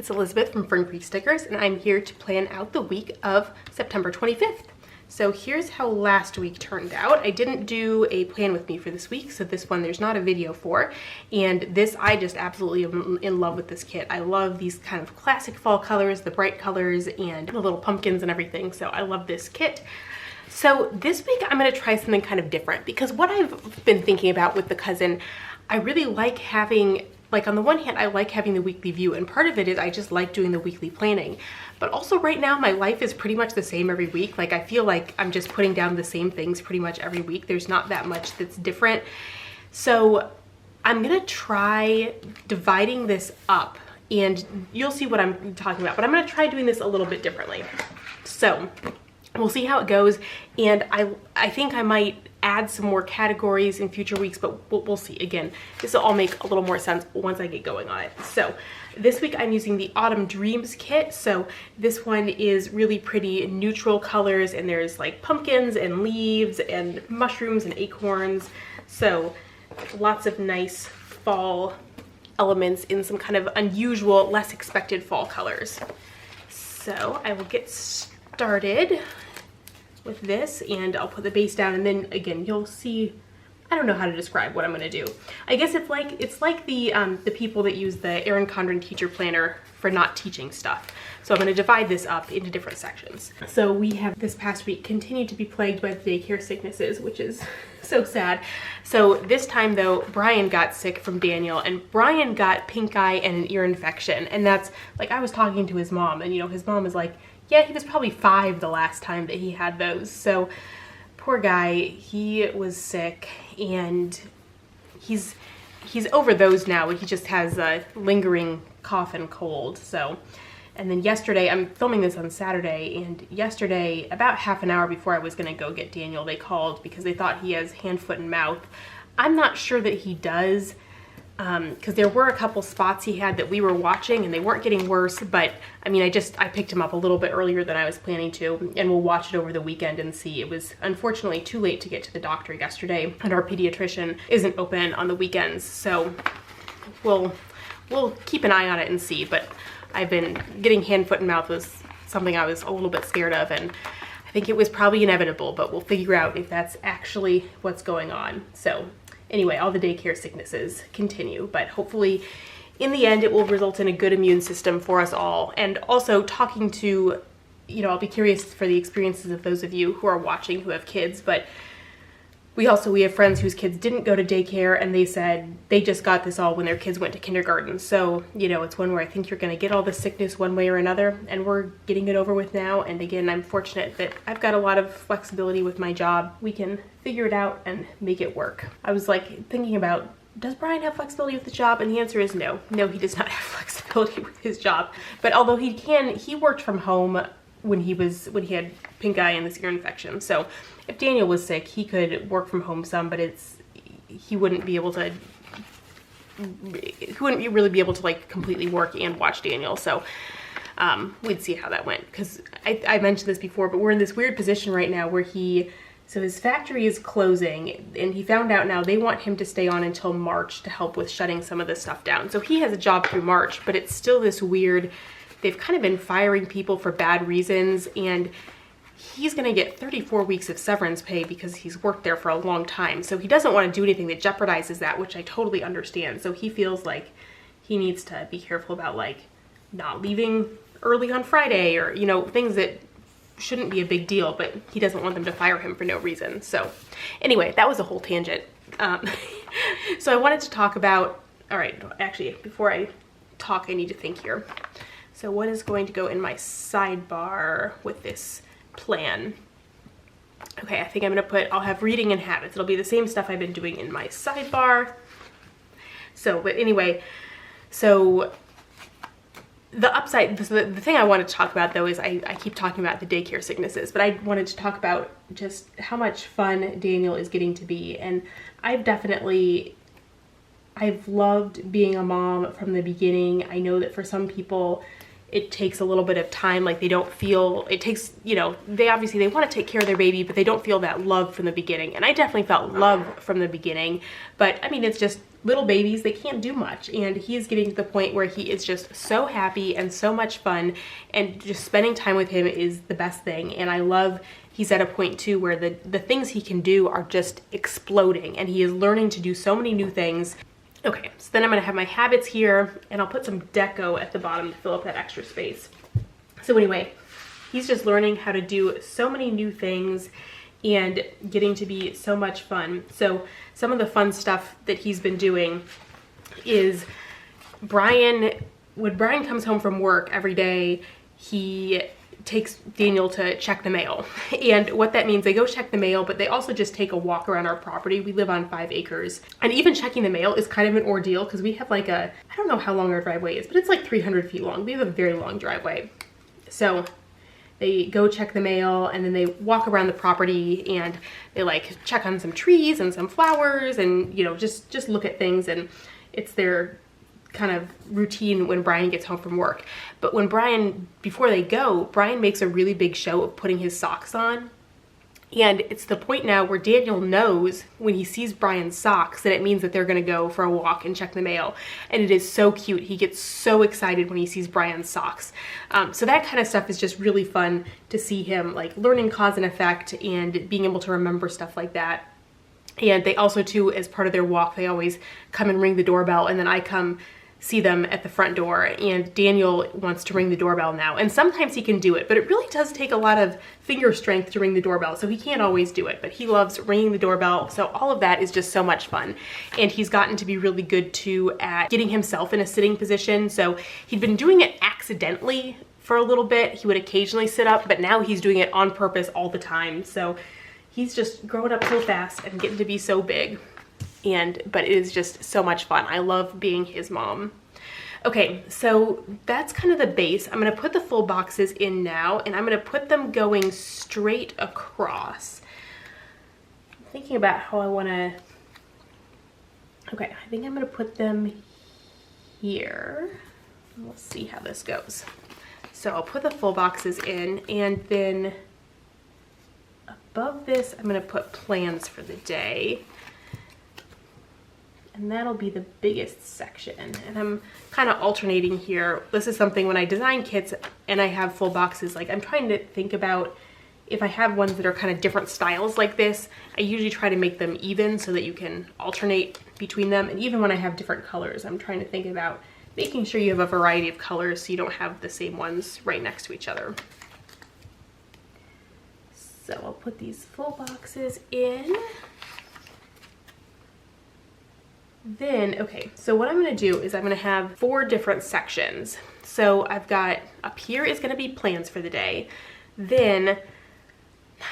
it's Elizabeth from Fern Stickers, and I'm here to plan out the week of September 25th. So here's how last week turned out. I didn't do a plan with me for this week, so this one there's not a video for. And this, I just absolutely am in love with this kit. I love these kind of classic fall colors, the bright colors, and the little pumpkins and everything, so I love this kit. So this week I'm gonna try something kind of different, because what I've been thinking about with the Cousin, I really like having, like, on the one hand, I like having the weekly view, and part of it is I just like doing the weekly planning. But also right now, my life is pretty much the same every week. Like, I feel like I'm just putting down the same things pretty much every week. There's not that much that's different. So I'm gonna try dividing this up, and you'll see what I'm talking about, but I'm gonna try doing this a little bit differently. So we'll see how it goes, and I think I might add some more categories in future weeks, but we'll see. Again, this will all make a little more sense once I get going on it. So this week I'm using the Autumn Dreams kit. So this one is really pretty neutral colors, and there's like pumpkins and leaves and mushrooms and acorns. So lots of nice fall elements in some kind of unusual, less expected fall colors. So I will get started with this, and I'll put the base down, and then again you'll see, I don't know how to describe what I'm gonna do. I guess it's like the people that use the Erin Condren teacher planner for not teaching stuff. So I'm gonna divide this up into different sections. So we have this past week continued to be plagued by the daycare sicknesses, which is so sad. So this time though, Brian got sick from Daniel, and Brian got pink eye and an ear infection. And that's, like, I was talking to his mom, and you know, his mom was like, yeah, he was probably 5 the last time that he had those. So poor guy, he was sick, and he's over those now, but he just has a lingering cough and cold. So, and then yesterday, I'm filming this on Saturday, and yesterday, about half an hour before I was gonna go get Daniel, they called because they thought he has hand, foot, and mouth. I'm not sure that he does, because there were a couple spots he had that we were watching and they weren't getting worse, but I mean, I picked him up a little bit earlier than I was planning to, and we'll watch it over the weekend and see. It was unfortunately too late to get to the doctor yesterday, and our pediatrician isn't open on the weekends, so we'll keep an eye on it and see. But I've been getting hand, foot, and mouth was something I was a little bit scared of, and I think it was probably inevitable, but we'll figure out if that's actually what's going on. So anyway, all the daycare sicknesses continue, but hopefully in the end it will result in a good immune system for us all. And also talking to, you know, I'll be curious for the experiences of those of you who are watching who have kids, but we have friends whose kids didn't go to daycare, and they said they just got this all when their kids went to kindergarten. So, you know, it's one where I think you're gonna get all the sickness one way or another, and we're getting it over with now. And again, I'm fortunate that I've got a lot of flexibility with my job. We can figure it out and make it work. I was like thinking about, does Brian have flexibility with the job? And the answer is no. No, he does not have flexibility with his job. But although he worked from home when he had pink eye and this ear infection. So if Daniel was sick, he could work from home some, but he wouldn't really be able to like completely work and watch Daniel. So we'd see how that went, because I mentioned this before, but we're in this weird position right now where so his factory is closing, and he found out now they want him to stay on until March to help with shutting some of this stuff down. So he has a job through March, but it's still this weird, they've kind of been firing people for bad reasons, and he's gonna get 34 weeks of severance pay because he's worked there for a long time. So he doesn't want to do anything that jeopardizes that, which I totally understand. So he feels like he needs to be careful about, like, not leaving early on Friday, or, you know, things that shouldn't be a big deal, but he doesn't want them to fire him for no reason. So anyway, that was a whole tangent. So I wanted to talk about, all right, actually, before I talk, I need to think here. So what is going to go in my sidebar with this plan? Okay, I think I'll have reading and habits. It'll be the same stuff I've been doing in my sidebar. So, but anyway, so the upside, the thing I wanted to talk about though is I keep talking about the daycare sicknesses, but I wanted to talk about just how much fun Daniel is getting to be. And I've loved being a mom from the beginning. I know that for some people it takes a little bit of time, like they don't feel, it takes, you know, they want to take care of their baby, but they don't feel that love from the beginning. And I definitely felt love from the beginning, but I mean, it's just little babies, they can't do much, and he is getting to the point where he is just so happy and so much fun, and just spending time with him is the best thing. And I love he's at a point too where the things he can do are just exploding, and he is learning to do so many new things. Okay, so then I'm gonna have my habits here, and I'll put some deco at the bottom to fill up that extra space. So anyway, he's just learning how to do so many new things and getting to be so much fun. So some of the fun stuff that he's been doing is when Brian comes home from work every day, he takes Daniel to check the mail. And what that means, they go check the mail, but they also just take a walk around our property. We live on 5 acres. And even checking the mail is kind of an ordeal because we have like I don't know how long our driveway is, but it's like 300 feet long. We have a very long driveway. So they go check the mail, and then they walk around the property, and they like check on some trees and some flowers, and you know, just look at things. And it's their kind of routine when Brian gets home from work. But before they go, Brian makes a really big show of putting his socks on. And it's the point now where Daniel knows when he sees Brian's socks that it means that they're gonna go for a walk and check the mail. And it is so cute. He gets so excited when he sees Brian's socks. So that kind of stuff is just really fun to see him like learning cause and effect and being able to remember stuff like that. And they also too, as part of their walk, they always come and ring the doorbell, and then I come see them at the front door, and Daniel wants to ring the doorbell now. And sometimes he can do it, but it really does take a lot of finger strength to ring the doorbell, so he can't always do it, but he loves ringing the doorbell. So all of that is just so much fun. And he's gotten to be really good too at getting himself in a sitting position. So he'd been doing it accidentally for a little bit. He would occasionally sit up, but now he's doing it on purpose all the time. So he's just growing up so fast and getting to be so big. But it is just so much fun. I love being his mom. Okay, so that's kind of the base. I'm gonna put the full boxes in now, and I'm gonna put them going straight across. I'm thinking about how I wanna, okay, I think I'm gonna put them here. We'll see how this goes. So I'll put the full boxes in, and then above this, I'm gonna put plans for the day. And that'll be the biggest section. And I'm kind of alternating here. This is something when I design kits and I have full boxes, like I'm trying to think about if I have ones that are kind of different styles like this, I usually try to make them even so that you can alternate between them. And even when I have different colors, I'm trying to think about making sure you have a variety of colors so you don't have the same ones right next to each other. So I'll put these full boxes in. Then, okay, so what I'm gonna do is I'm gonna have 4 different sections. So I've got, up here is gonna be plans for the day. Then,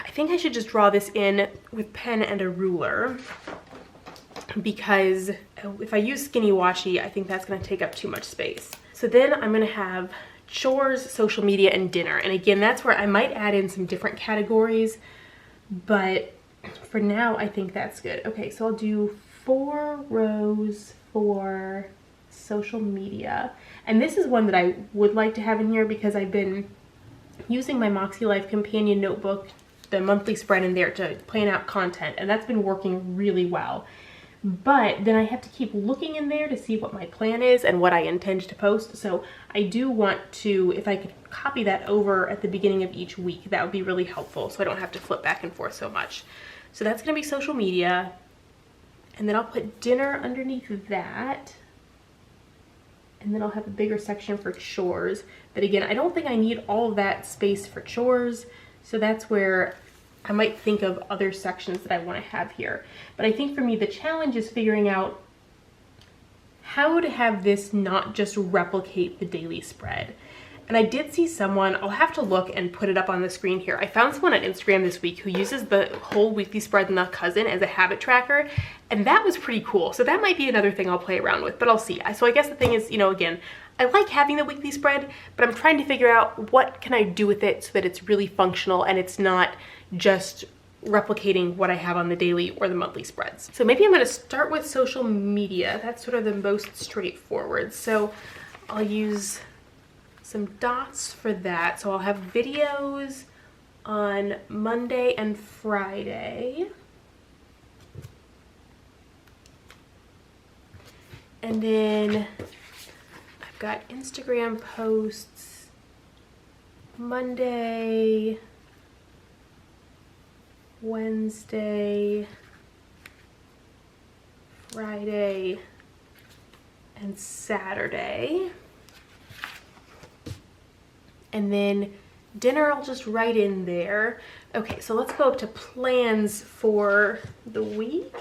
I think I should just draw this in with pen and a ruler, because if I use skinny washi, I think that's gonna take up too much space. So then I'm gonna have chores, social media, and dinner. And again, that's where I might add in some different categories, but for now, I think that's good. Okay, so I'll do 4 rows for social media. And this is one that I would like to have in here because I've been using my Moxie Life Companion notebook, the monthly spread in there, to plan out content, and that's been working really well. But then I have to keep looking in there to see what my plan is and what I intend to post. So I do want to, if I could copy that over at the beginning of each week, that would be really helpful so I don't have to flip back and forth so much. So that's gonna be social media. And then I'll put dinner underneath that. And then I'll have a bigger section for chores. But again, I don't think I need all of that space for chores. So that's where I might think of other sections that I want to have here. But I think for me, the challenge is figuring out how to have this not just replicate the daily spread. And I did see someone, I'll have to look and put it up on the screen here. I found someone on Instagram this week who uses the whole weekly spread in the Cousin as a habit tracker, and that was pretty cool. So that might be another thing I'll play around with, but I'll see. So I guess the thing is, you know, again, I like having the weekly spread, but I'm trying to figure out what can I do with it so that it's really functional and it's not just replicating what I have on the daily or the monthly spreads. So maybe I'm gonna start with social media. That's sort of the most straightforward. So I'll use some dots for that. So I'll have videos on Monday and Friday. And then I've got Instagram posts Monday, Wednesday, Friday, and Saturday. And then dinner I'll just write in there. Okay, so let's go up to plans for the week.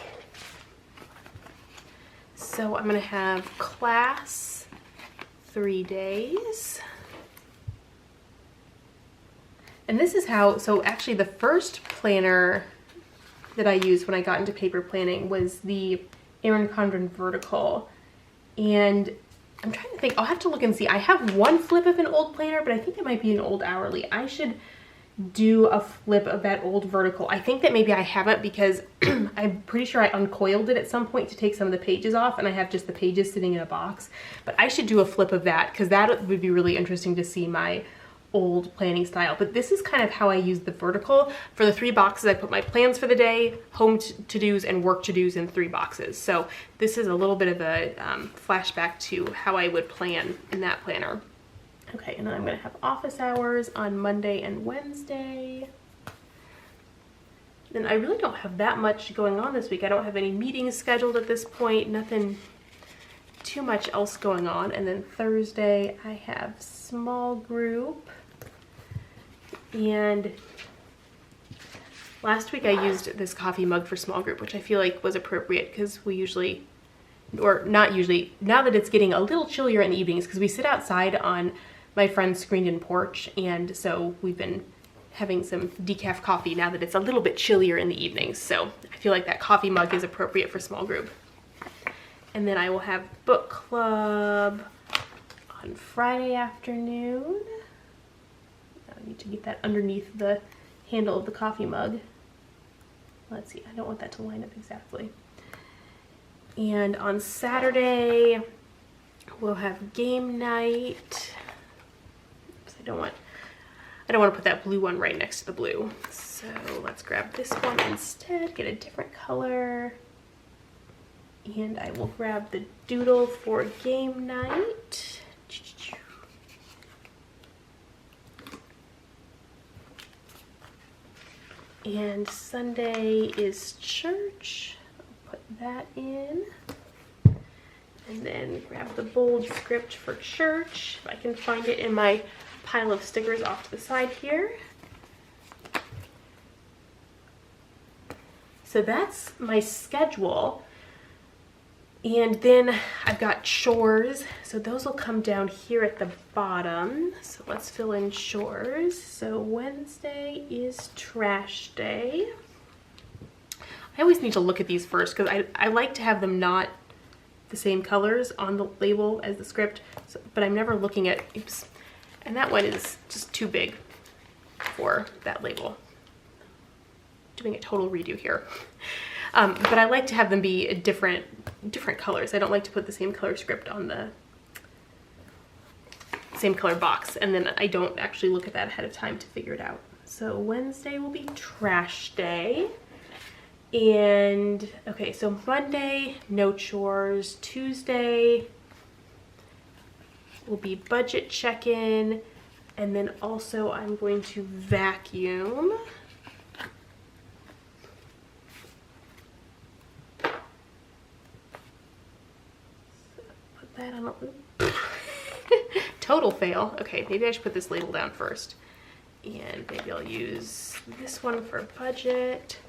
So I'm gonna have class 3 days. And this is how, so actually the first planner that I used when I got into paper planning was the Erin Condren Vertical. And I'm trying to think, I'll have to look and see. I have one flip of an old planner, but I think it might be an old hourly. I should do a flip of that old vertical. I think that maybe I haven't because I'm pretty sure I uncoiled it at some point to take some of the pages off, and I have just the pages sitting in a box. But I should do a flip of that because that would be really interesting to see my old planning style. But this is kind of how I use the vertical. For the 3 boxes, I put my plans for the day, home to-dos, and work to-dos in 3 boxes. So this is a little bit of a flashback to how I would plan in that planner. Okay, and then I'm gonna have office hours on Monday and Wednesday. And I really don't have that much going on this week. I don't have any meetings scheduled at this point, nothing too much else going on. And then Thursday I have small group. And last week I used this coffee mug for small group, which I feel like was appropriate because we usually, or not usually, now that it's getting a little chillier in the evenings, because we sit outside on my friend's screened-in porch, and so we've been having some decaf coffee now that it's a little bit chillier in the evenings. So I feel like that coffee mug is appropriate for small group. And then I will have book club on Friday afternoon. I need to get that underneath the handle of the coffee mug. Let's see, I don't want that to line up exactly. And on Saturday, we'll have game night. I don't want to put that blue one right next to the blue. So let's grab this one instead, get a different color. And I will grab the doodle for game night. And Sunday is church. I'll put that in. And then grab the bold script for church. If I can find it in my pile of stickers off to the side here. So that's my schedule. And then I've got chores. So those will come down here at the bottom. So let's fill in chores. So Wednesday is trash day. I always need to look at these first because I like to have them not the same colors on the label as the script, so, but I'm never looking at, oops, and that one is just too big for that label. Doing a total redo here. But I like to have them be different colors. I don't like to put the same color script on the same color box, and then I don't actually look at that ahead of time to figure it out. So Wednesday will be trash day. And okay, so Monday, no chores. Tuesday will be budget check-in, and then also I'm going to vacuum. So put that on a total fail. Okay, maybe I should put this label down first. And maybe I'll use this one for budget.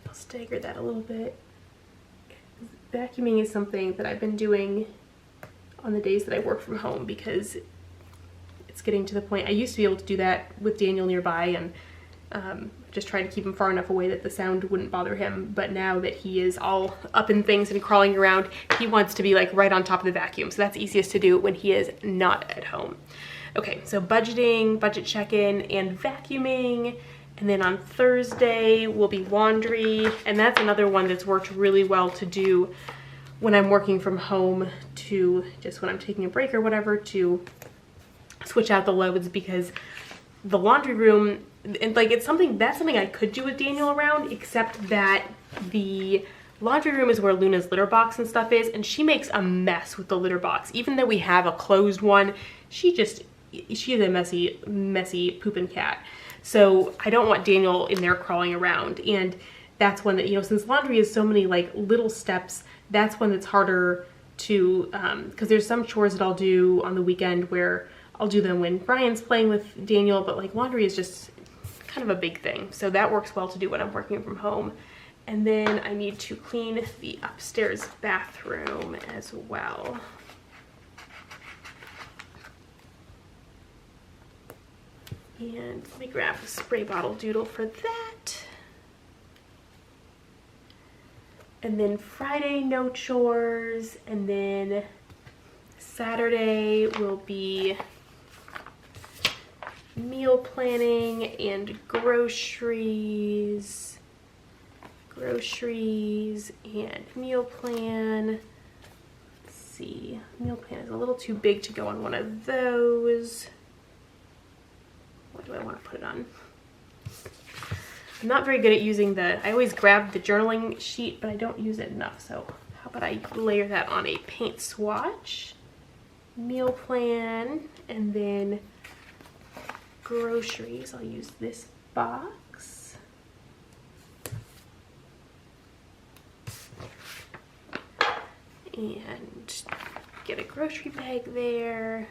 I'll stagger that a little bit. Vacuuming is something that I've been doing on the days that I work from home because it's getting to the point. I used to be able to do that with Daniel nearby and just try to keep him far enough away that the sound wouldn't bother him. But now that he is all up in things and crawling around, he wants to be like right on top of the vacuum. So that's easiest to do when he is not at home. Okay, so budgeting, budget check-in, and vacuuming. And then on Thursday will be laundry. And that's another one that's worked really well to do when I'm working from home, to just when I'm taking a break or whatever, to switch out the loads, because the laundry room, and like that's something I could do with Daniel around, except that the laundry room is where Luna's litter box and stuff is, and she makes a mess with the litter box. Even though we have a closed one, she is a messy pooping cat. So I don't want Daniel in there crawling around. And that's one that, you know, since laundry is so many like little steps, that's one that's harder to, because there's some chores that I'll do on the weekend where I'll do them when Brian's playing with Daniel, but like laundry is just kind of a big thing. So that works well to do when I'm working from home. And then I need to clean the upstairs bathroom as well. And let me grab a spray bottle doodle for that. And then Friday, no chores. And then Saturday will be meal planning and groceries and meal plan. Let's see, meal plan is a little too big to go on one of those. What do I want to put it on? I'm not very good at using I always grab the journaling sheet, but I don't use it enough. So how about I layer that on a paint swatch? Meal plan, and then groceries. I'll use this box. And get a grocery bag there.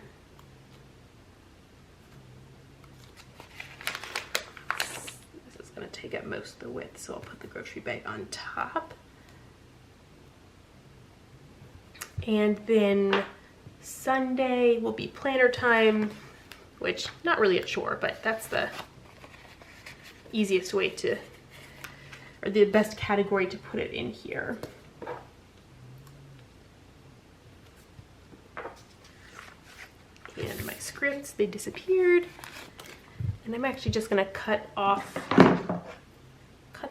This is going to take up most of the width, so I'll put the grocery bag on top. And then Sunday will be planner time, which not really a chore, but that's the easiest way to, or the best category to put it in here. And my scripts, they disappeared. And I'm actually just gonna cut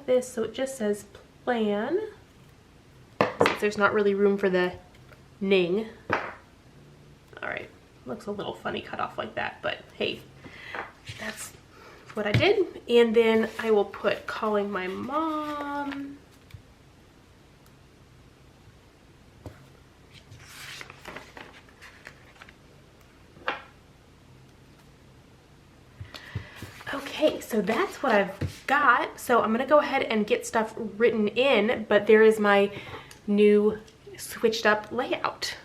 this so it just says plan, since there's not really room for the ning. All right, looks a little funny cut off like that, but hey, that's what I did. And then I will put calling my mom. Okay, so that's what I've got. So I'm gonna go ahead and get stuff written in, but there is my new switched up layout.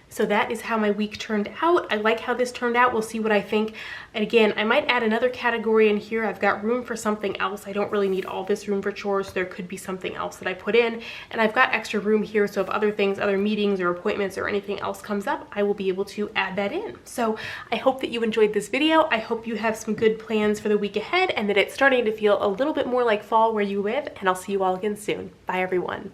So that is how my week turned out. I like how this turned out. We'll see what I think. And again, I might add another category in here. I've got room for something else. I don't really need all this room for chores. So there could be something else that I put in. And I've got extra room here. So if other things, other meetings or appointments or anything else comes up, I will be able to add that in. So I hope that you enjoyed this video. I hope you have some good plans for the week ahead and that it's starting to feel a little bit more like fall where you live. And I'll see you all again soon. Bye, everyone.